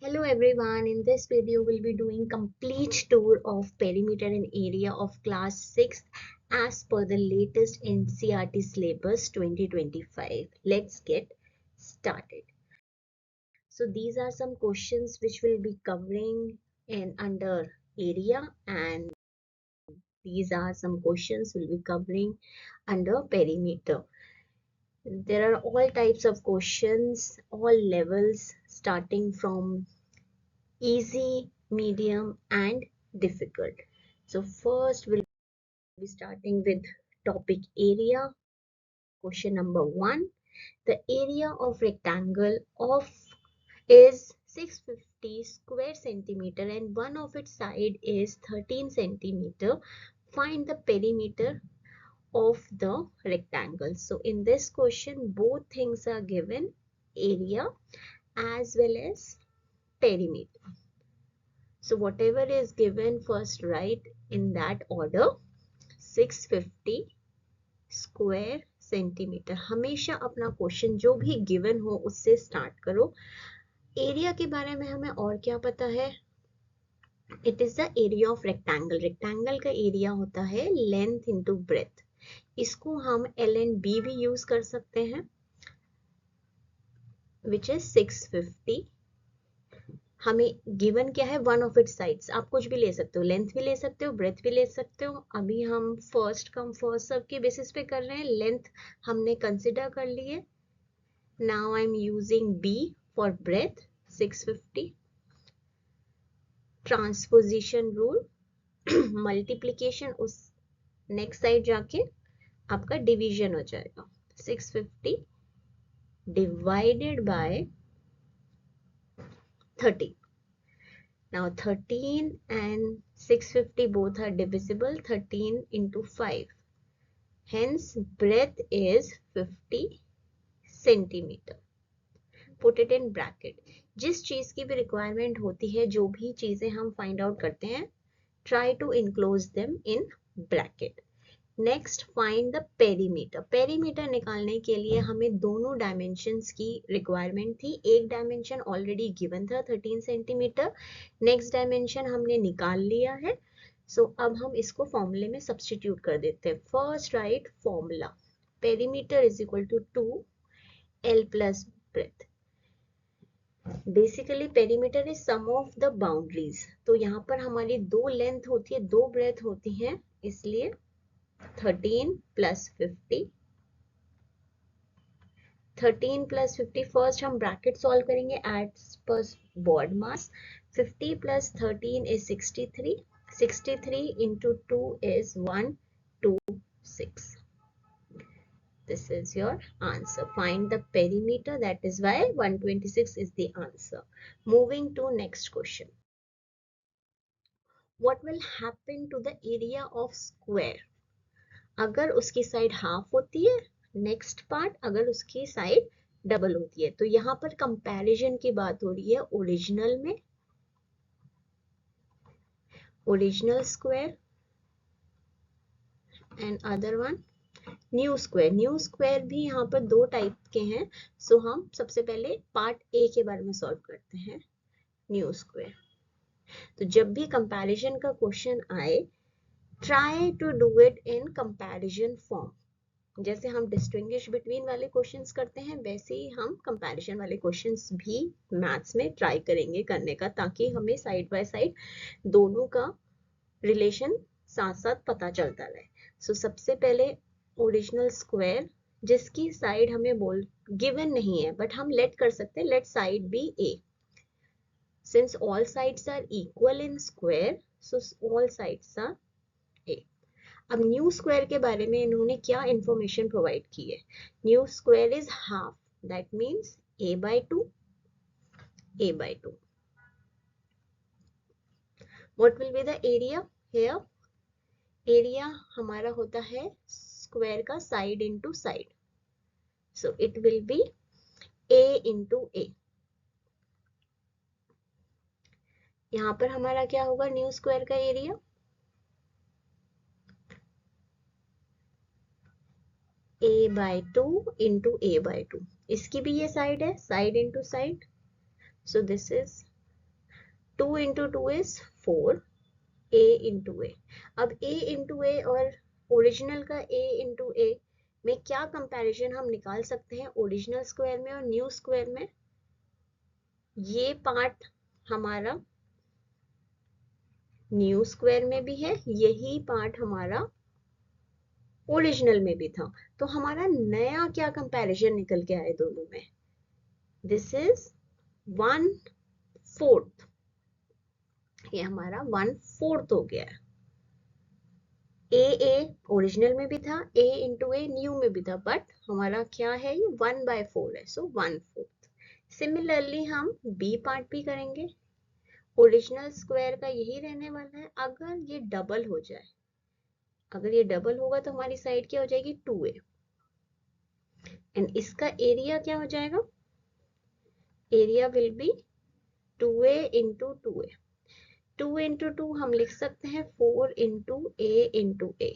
Hello everyone, in this video we'll be doing complete tour of perimeter and area of class 6 as per the latest NCERT syllabus 2025. Let's get started. So these are some questions which we'll be covering in under area, and these are some questions we'll be covering under perimeter. There are all types of questions, all levels starting from easy, medium, and difficult. So first we'll be starting with topic area. Question number 1. The area of rectangle of is 650 square centimeter and one of its side is 13 centimeter. Find the perimeter of the rectangle. So in this question both things are given, area as well as perimeter. So whatever is given, first write in that order. 650 square centimetre. हमेशा अपना question जो भी given हो उससे start करो. Area के बारे में हमें और क्या पता है? It is the area of rectangle. Rectangle का एरिया होता है लेंथ इंटू ब्रेथ. इसको हम एल एंड बी भी यूज कर सकते हैं, विच इज 650. हमें गिवन क्या है? One of its sides. आप कुछ भी ले सकते हो, लेंथ भी ले सकते हो, ब्रेथ भी ले सकते हो. अभी हम फर्स्ट कम फर्स्ट सर्व के बेसिस पे कर रहे हैं. लेंथ हमने कंसिडर कर ली है. Now I am using B for breadth 650. Transposition rule, multiplication उस नेक्स्ट साइड जाके आपका डिवीजन हो जाएगा. 650 divided by 30. Now 13 and 650 both are divisible. 13 into 5. Hence breadth is 50 centimeter. Put it in bracket. जिस चीज की भी रिक्वायरमेंट होती है, जो भी चीजें हम फाइंड आउट करते हैं, try to enclose them in bracket. Next find the perimeter. Perimeter निकालने के लिए हमें दोनों डायमेंशंस की रिक्वायरमेंट थी. एक डायमेंशन ऑलरेडी गिवन था 13 सेंटीमीटर. नेक्स्ट डायमेंशन हमने निकाल लिया है. सो अब हम इसको फॉर्मूले में सब्स्टिट्यूट कर देते हैं. First right formula, perimeter is equal to 2l plus breadth. Basically perimeter is sum of the boundaries. तो यहाँ पर हमारी दो लेंथ होती है, दो ब्रेथ होती है, इसलिए 13 plus 50. 13 plus 50, फर्स्ट हम ब्रैकेट सॉल्व करेंगे as per baud mass. 50 plus 13 is 63. 63 into 2 is 126. This is your answer. Find the perimeter. That is why 126 is the answer. Moving to next question. What will happen to the area of square? अगर उसकी side half होती है, next part अगर उसकी side double होती है. तो यहाँ पर कंपैरिजन की बात हो रही है ओरिजिनल में, original square and other one new square. New square भी यहाँ पर दो टाइप के हैं. सो हम सबसे पहले पार्ट ए के बारे में सॉल्व करते हैं, न्यू स्क्वायर. तो जब भी कंपैरिजन का क्वेश्चन आए, try to do it in comparison form. जैसे हम डिस्टिंग्विश बिटवीन वाले क्वेश्चंस करते हैं, वैसे ही हम कंपैरिजन वाले क्वेश्चंस भी मैथ्स में ट्राई करेंगे करने का, ताकि हमें साइड बाय साइड दोनों का रिलेशन साथ साथ पता चलता रहे. सो सबसे पहले ओरिजिनल स्क्वायर, जिसकी साइड हमें गिवन नहीं है, बट हम लेट कर सकते हैं, let side be A. Since all sides are equal in square, so all sides are A. अब न्यू स्क्वायर के बारे में इन्होंने क्या इंफॉर्मेशन प्रोवाइड की है? New square is half, that means a by 2, a by 2. What will be the area here? Area हमारा होता है स्क्वायर का side into side, so it will B a into a. यहाँ पर हमारा क्या होगा न्यू स्क्वायर का area? a by 2 into a by 2. इसकी भी ये साइड है, side into side, so this is 2 into 2 is 4, a into a. अब a into a और ओरिजिनल का a into a में क्या कंपैरिजन हम निकाल सकते हैं ओरिजिनल स्क्वायर में और न्यू स्क्वायर में? ये पार्ट हमारा न्यू स्क्वायर में भी है, यही पार्ट हमारा ओरिजिनल में भी था, तो हमारा नया क्या कंपैरिजन निकल के आए दोनों में? दिस इज 1/4, ये हमारा 1/4 हो गया है। ए ओरिजिनल में भी था, a इंटू ए न्यू में भी था, बट हमारा क्या है, ये 1/4 है, सो 1/4। सिमिलरली हम बी पार्ट भी करेंगे, ओरिजिनल स्क्वायर का यही रहने वाला है। अगर ये डबल हो जाए, अगर ये डबल होगा तो हमारी साइड क्या हो जाएगी, 2a, एंड इसका एरिया क्या हो जाएगा, area will be 2a into 2a। 2 into 2 हम लिख सकते हैं 4 into a।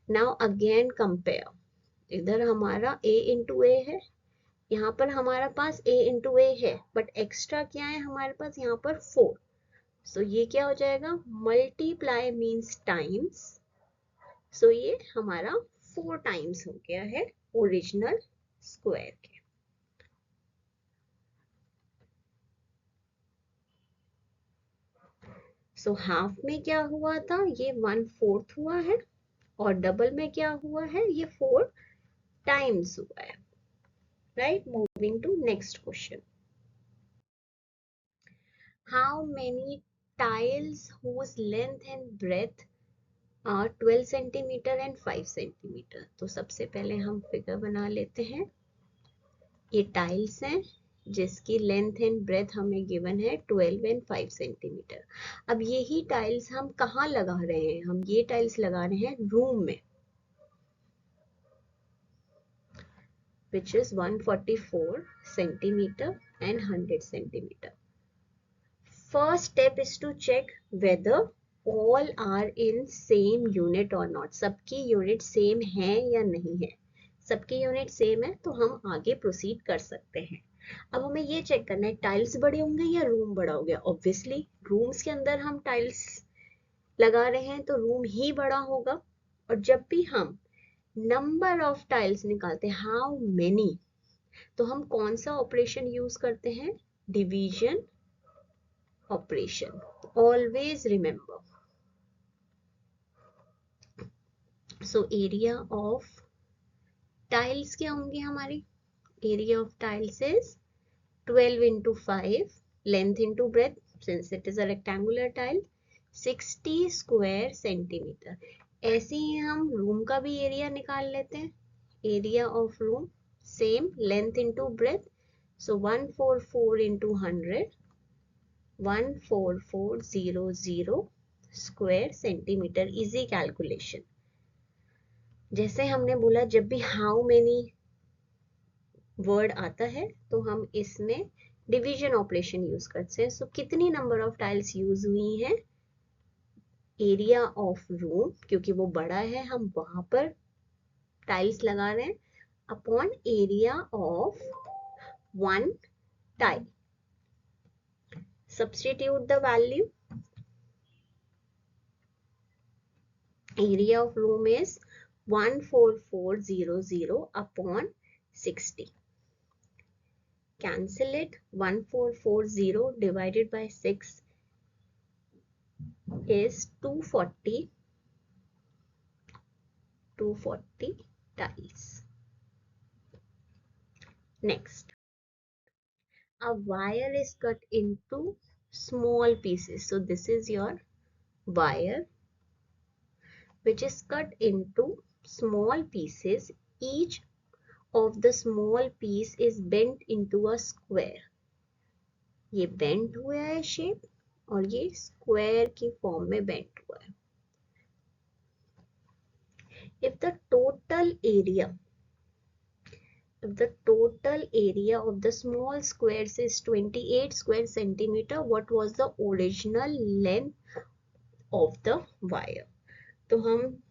Now again compare, इधर हमारा a इंटू ए है, यहाँ पर हमारा पास a इंटू ए है, बट एक्स्ट्रा क्या है हमारे पास यहाँ पर 4, सो ये क्या हो जाएगा, मल्टीप्लाई मीन्स टाइम्स, सो ये हमारा 4 टाइम्स हो गया है ओरिजिनल स्क्वायर के। सो हाफ में क्या हुआ था, ये 1/4 हुआ है, और डबल में क्या हुआ है, ये 4 टाइम्स हुआ है, right. Moving to next question, how many tiles whose length and breadth are 12 centimetre and 5 centimetre. तो सबसे पहले हम फिगर बना लेते हैं, ये टाइल्स हैं जिसकी लेंथ एंड ब्रेथ हमें गिवन है 12 एंड 5 सेंटीमीटर। अब यही टाइल्स हम कहाँ लगा रहे हैं, हम ये टाइल्स लगा रहे हैं रूम में, which is 144 centimeter and 100 centimeter. First step is to check whether all are in same unit or not. सबकी यूनिट सेम है या नहीं है, सबकी यूनिट सेम है तो हम आगे प्रोसीड कर सकते हैं। अब हमें ये चेक करना है टाइल्स बड़े होंगे या रूम बड़ा हो गया। ऑब्वियसली रूम्स के अंदर हम टाइल्स लगा रहे हैं तो रूम ही बड़ा होगा, और जब भी हम नंबर ऑफ टाइल्स निकालते हैं, हाउ मेनी, तो हम कौन सा ऑपरेशन यूज करते हैं, division operation. Always remember, so area of tiles क्या होंगे हमारी, area of tiles is 12 into 5, length into breadth, since it is a rectangular tile, 60 square centimeter। ऐसे ही हम रूम का भी एरिया निकाल लेते हैं, area of room same length into breadth, so 144 into 100, 14400 square centimetre. Easy calculation. जैसे हमने बोला जब भी हाउ मेनी वर्ड आता है तो हम इसमें डिवीजन ऑपरेशन यूज करते हैं। सो कितनी नंबर ऑफ टाइल्स यूज हुई हैं, एरिया ऑफ रूम, क्योंकि वो बड़ा है हम वहां पर टाइल्स लगा रहे हैं, upon area of one tile. Substitute the value, area of room is 14400 upon 60। Cancel it, 1440 divided by 6 is 240 tiles. Next, a wire is cut into small pieces. So this is your wire which is cut into small pieces. Each of the small piece is bent into a square. ये bent हुआ है shape और ये square की form में bent हुआ है। If the total area of the small squares is 28 square centimeter, what was the original length of the wire? तो हम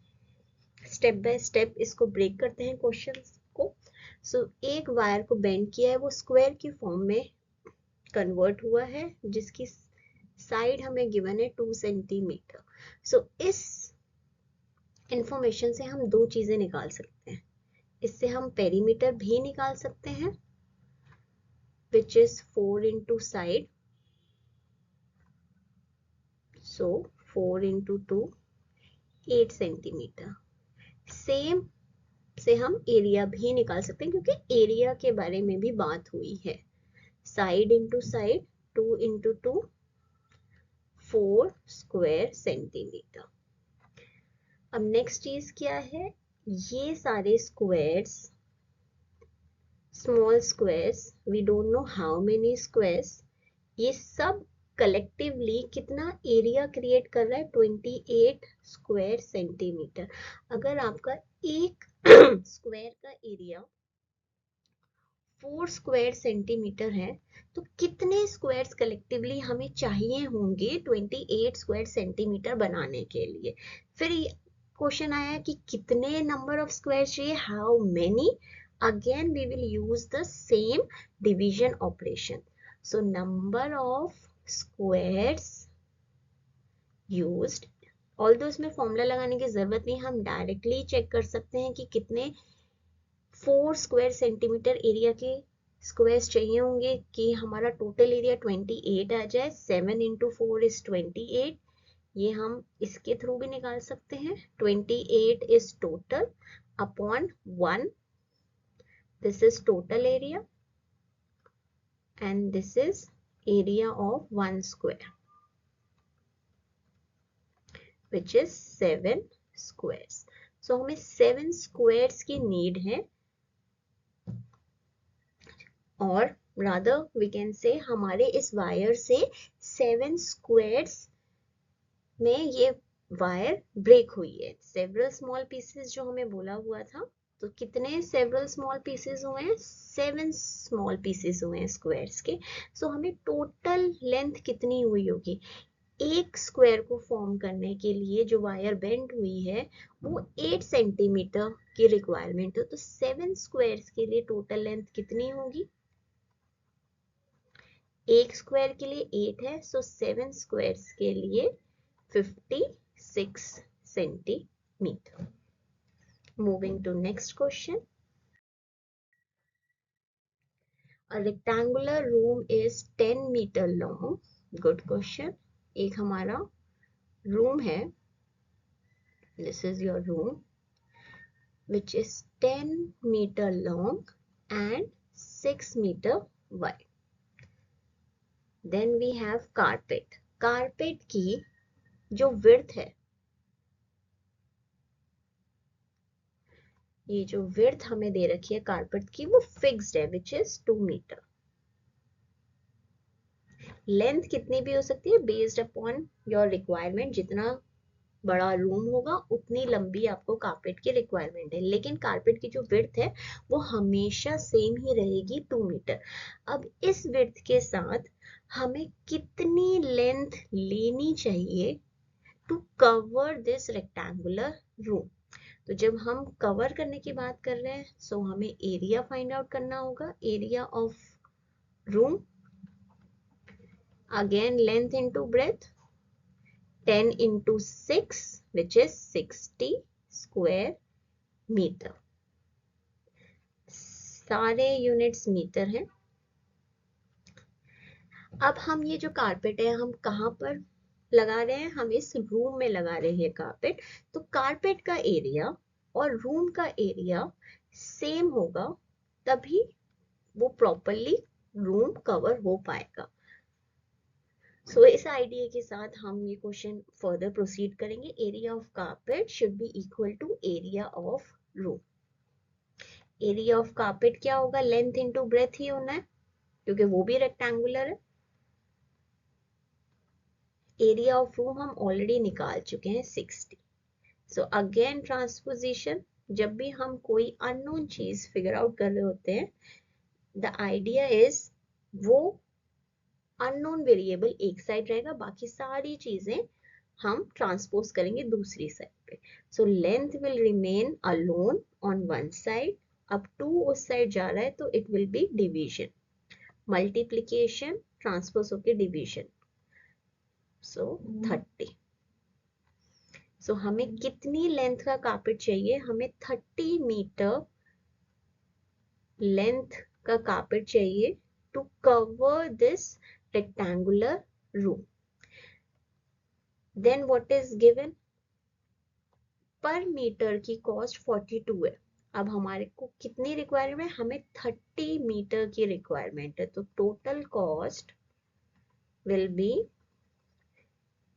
स्टेप बाय स्टेप इसको ब्रेक करते हैं क्वेश्चन को। सो एक वायर को बेंड किया है, वो स्क्वायर की फॉर्म में कन्वर्ट हुआ है, जिसकी साइड हमें गिवन है 2 सेंटीमीटर। सो इस इंफॉर्मेशन से हम दो चीजें निकाल सकते हैं। इससे हम पेरीमीटर भी निकाल सकते हैं, which is 4 into side, so 4 into 2 8 centimetre. Same से हम एरिया भी निकाल सकते हैं, क्योंकि एरिया के बारे में भी बात हुई है। Side into side 2 into 2 4 square centimetre. अब नेक्स्ट चीज क्या है, ये सारे squares, small squares, we don't know how many squares, ये सब कलेक्टिवली कितना एरिया क्रिएट कर रहा है, 28 स्क्वायर सेंटीमीटर। अगर आपका एक स्क्वायर का एरिया 4 स्क्वायर सेंटीमीटर है, तो कितने स्क्वायर्स कलेक्टिवली हमें चाहिए होंगे 28 स्क्वायर सेंटीमीटर बनाने के लिए। फिर क्वेश्चन आया कि कितने नंबर ऑफ स्क्वायर चाहिए, how many. Again we will use the same division operation. So number of squares used, although इसमें फॉर्मूला लगाने की जरूरत नहीं, हम डायरेक्टली चेक कर सकते हैं कि कितने 4 स्क्वायर सेंटीमीटर एरिया के स्क्वायर्स चाहिए होंगे कि हमारा टोटल एरिया 28 आ जाए। 7 इंटू 4 इज 28, ये हम इसके थ्रू भी निकाल सकते हैं। 28 is total upon 1, this is total area and this is area of 1 square, which is 7 squares. So हमें 7 squares की नीड है, और rather we can say हमारे इस वायर से 7 squares में ये वायर ब्रेक हुई है। सेवरल स्मॉल पीसेस जो हमें बोला हुआ था, तो कितने सेवरल स्मॉल पीसेस हुए हैं, 7 स्मॉल पीसेस हुए हैं स्क्वायर्स के। सो हमें टोटल लेंथ कितनी हुई होगी, एक स्क्वायर को फॉर्म करने के लिए जो वायर बेंड हुई है वो 8 सेंटीमीटर की रिक्वायरमेंट है। तो 7 स्क्वायर्स के लिए टोटल लेंथ कितनी होगी, एक स्क्वायर के लिए 8 है, सो 7 स्क्वायर्स के लिए 56 centimetre. Moving to next question. A rectangular room is 10 meter long. Good question. एक हमारा रूम है, this is your room, which is 10 meter long and 6 meter wide. Then we have carpet. Carpet की जो width है, ये जो width हमें दे रखी है carpet की, वो fixed है, which is 2 meter. लेंथ कितनी भी हो सकती है based upon your requirement, जितना बड़ा रूम होगा उतनी लंबी आपको कारपेट की रिक्वायरमेंट है, लेकिन कारपेट की जो विड्थ है वो हमेशा सेम ही रहेगी 2 मीटर। अब इस विड्थ के साथ हमें कितनी लेंथ लेनी चाहिए to cover this rectangular room. तो जब हम कवर करने की बात कर रहे हैं, सो हमें एरिया फाइंड आउट करना होगा, area of room, again length into breadth, 10 into 6 which is 60 square meter. सारे यूनिट्स मीटर हैं। अब हम ये जो कारपेट है हम कहाँ पर लगा रहे हैं, हम इस रूम में लगा रहे हैं कारपेट। तो कारपेट का एरिया और रूम का एरिया सेम होगा, तभी वो प्रॉपरली रूम कवर हो पाएगा। सो इस आइडिया के साथ हम ये क्वेश्चन फर्दर प्रोसीड करेंगे। Area of carpet should be equal to area of room. Area of carpet क्या होगा, लेंथ इनटू ब्रेथ ही होना है, क्योंकि वो भी रेक्टेंगुलर है। एरिया ऑफ रूम हम ऑलरेडी निकाल चुके हैं 60। सो अगेन ट्रांसपोजिशन, जब भी हम कोई अननोन चीज फिगर आउट कर रहे होते हैं, द आइडिया इज वो अननोन वेरिएबल एक साइड रहेगा, बाकी सारी चीजें हम ट्रांसपोज करेंगे दूसरी साइड पे। So length will remain alone on one side, अब 2 उस साइड जा रहा है तो it will be division, multiplication transpose होके डिवीजन। सो 30. सो हमें कितनी लेंथ का कारपेट चाहिए? हमें 30 मीटर लेंथ का कारपेट चाहिए to cover this rectangular room. Then what is given? Per metre की कॉस्ट 42 है. अब हमारे को कितनी रिक्वायरमेंट? हमें 30 मीटर की रिक्वायरमेंट है. तो total cost will be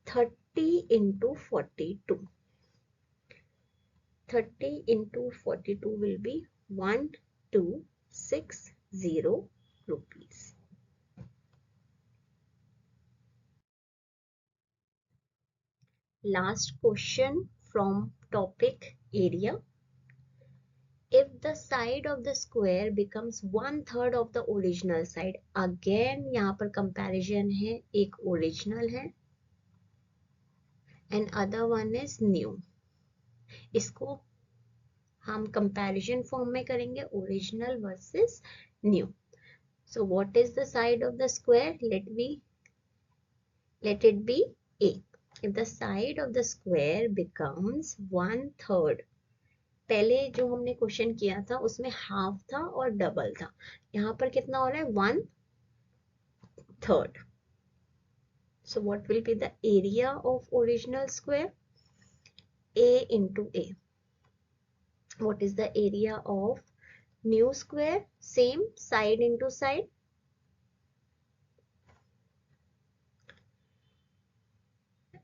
30 into 42. 30 into 42 will be 1260 rupees. Last question from topic area. If the side of the square becomes 1/3 of the original side, again यहाँ पर comparison है, एक original है and other one is new. इसको हम comparison form में करेंगे, original versus new. So what is the side of the square? Let it be a. if the side of the square becomes 1/3, पहले जो हमने क्वेश्चन किया था उसमें हाफ था और डबल था, यहाँ पर कितना हो रहा है? 1/3. so what will be the area of original square? a into a. What is the area of new square? Same, side into side.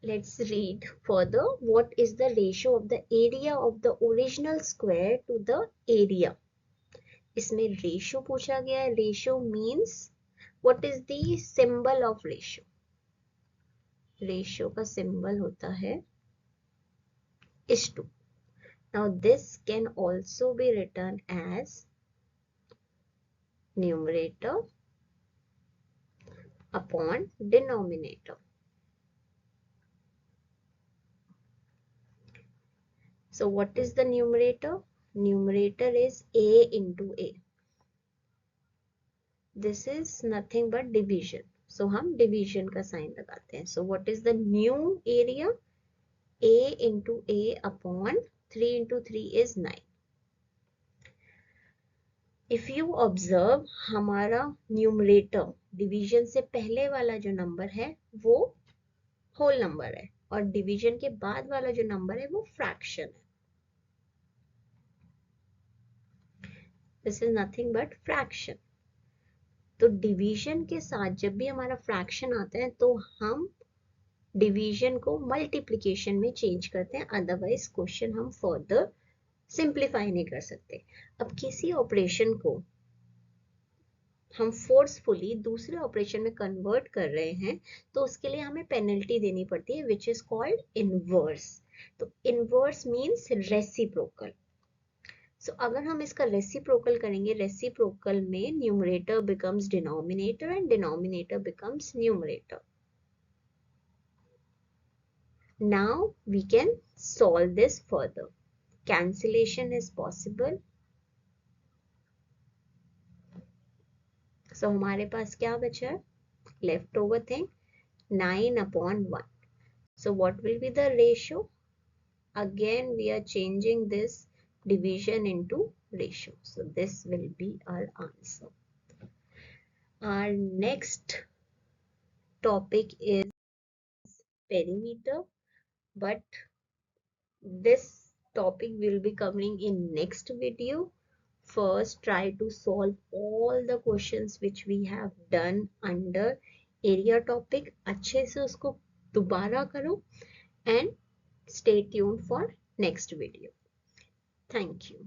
Let's read further. What is the ratio of the area of the original square to the area? इसमें ratio पूछा गया है. Ratio means what is the symbol of ratio? Ratio का symbol होता है is to. Now this can also be written as numerator upon denominator. So what is the numerator? Numerator is a into a. This is nothing but division. So हम division का sign लगाते हैं. So what is the new area? a into a upon 3 into 3 is 9. If you observe, हमारा numerator division से पहले वाला जो number है वो whole number है और division के बाद वाला जो number है वो fraction है. This is nothing but fraction. तो डिवीजन के साथ जब भी हमारा फ्रैक्शन आता है तो हम डिवीजन को मल्टीप्लिकेशन में चेंज करते हैं, अदरवाइज क्वेश्चन हम फर्दर सिंप्लीफाई नहीं कर सकते. अब किसी ऑपरेशन को हम फोर्सफुली दूसरे ऑपरेशन में कन्वर्ट कर रहे हैं तो उसके लिए हमें पेनल्टी देनी पड़ती है, विच इज कॉल्ड इनवर्स. तो इनवर्स मीन्स रेसिप्रोकल. सो अगर हम इसका रेसिप्रोकल करेंगे, रेसिप्रोकल में numerator becomes denominator and denominator becomes numerator. Now we can solve this further. Cancellation is possible. So हमारे पास क्या बचा? Leftover thing 9/1. So what will be the ratio? Again we are changing this division into ratio. So this will be our answer. Our next topic is perimeter, but this topic will be covering in next video. First try to solve all the questions which we have done under area topic. अच्छे से उसको दोबारा करो and stay tuned for next video. Thank you.